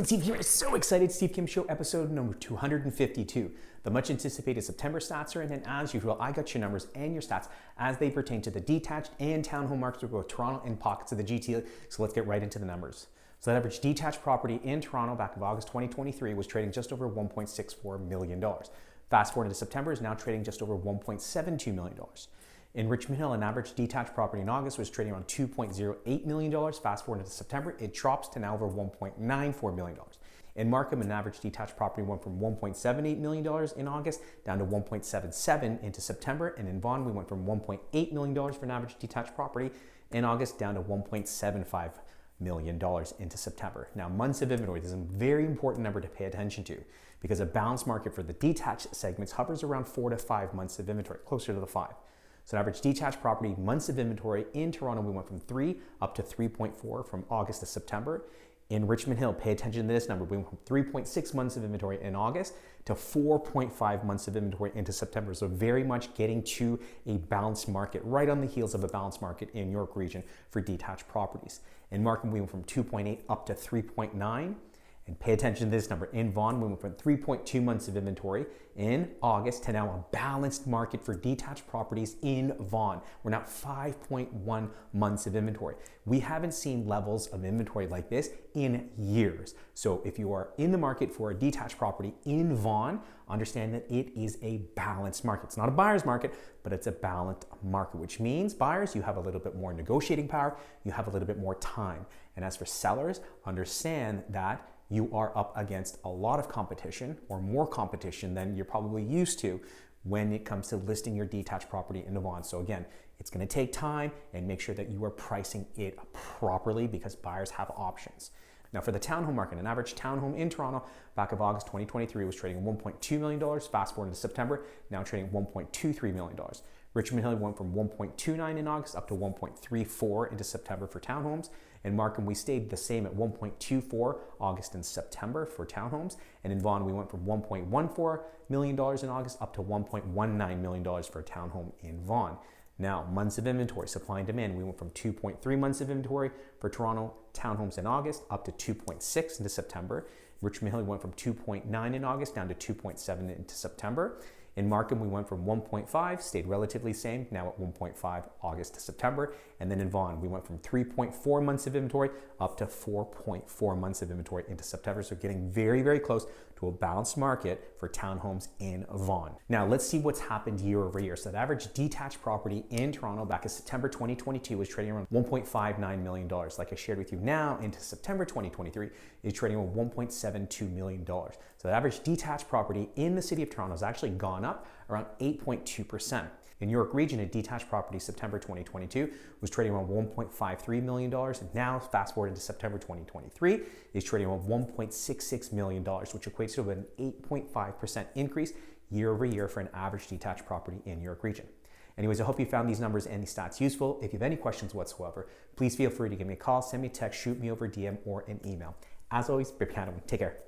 Steve here. So excited. Steve Kim Show episode number 252. The much anticipated September stats are in, and as usual, I got your numbers and your stats as they pertain to the detached and townhome markets of both Toronto and pockets of the GTA. So let's get right into the numbers. So that average detached property in Toronto back in August 2023 was trading just over $1.64 million. Fast forward into September, is now trading just over $1.72 million. In Richmond Hill, an average detached property in August was trading around $2.08 million. Fast forward into September, it drops to now over $1.94 million. In Markham, an average detached property went from $1.78 million in August down to $1.77 into September. And in Vaughan, we went from $1.8 million for an average detached property in August down to $1.75 million into September. Now, months of inventory, this is a very important number to pay attention to because a balanced market for the detached segments hovers around 4 to 5 months of inventory, closer to the 5. So an average detached property months of inventory in Toronto, we went from 3 up to 3.4 from August to September. In Richmond Hill, pay attention to this number. We went from 3.6 months of inventory in August to 4.5 months of inventory into September. So very much getting to a balanced market, right on the heels of a balanced market in York region for detached properties. In Markham, we went from 2.8 up to 3.9. And pay attention to this number. In Vaughan, we went from 3.2 months of inventory in August to now a balanced market for detached properties in Vaughan. We're now 5.1 months of inventory. We haven't seen levels of inventory like this in years. So if you are in the market for a detached property in Vaughan, understand that it is a balanced market. It's not a buyer's market, but it's a balanced market, which means buyers, you have a little bit more negotiating power, you have a little bit more time. And as for sellers, understand that you are up against a lot of competition or more competition than you're probably used to when it comes to listing your detached property in Vaughan. So again, it's going to take time, and make sure that you are pricing it properly because buyers have options. Now for the townhome market, an average townhome in Toronto back of August 2023 was trading $1.2 million. Fast forward into September, now trading $1.23 million. Richmond Hill went from 1.29 in August up to 1.34 into September for townhomes. In Markham, we stayed the same at 1.24 August and September for townhomes. And in Vaughan, we went from $1.14 million in August up to $1.19 million for a townhome in Vaughan. Now, months of inventory, supply and demand, we went from 2.3 months of inventory for Toronto townhomes in August up to 2.6 into September. Richmond Hill went from 2.9 in August down to 2.7 into September. In Markham, we went from 1.5, stayed relatively same, now at 1.5 August to September. And then in Vaughan, we went from 3.4 months of inventory up to 4.4 months of inventory into September. So getting very, very close to a balanced market for townhomes in Vaughan. Now let's see what's happened year over year. So the average detached property in Toronto back in September 2022 was trading around $1.59 million. Like I shared with you now, into September 2023 is trading around $1.72 million. So the average detached property in the city of Toronto has actually gone up around 8.2%. In York region, a detached property September 2022 was trading around $1.53 million. And now, fast forward into September 2023, is trading around $1.66 million, which equates to an 8.5% increase year over year for an average detached property in York region. Anyways, I hope you found these numbers and these stats useful. If you have any questions whatsoever, please feel free to give me a call, send me a text, shoot me over DM or an email. As always, take care.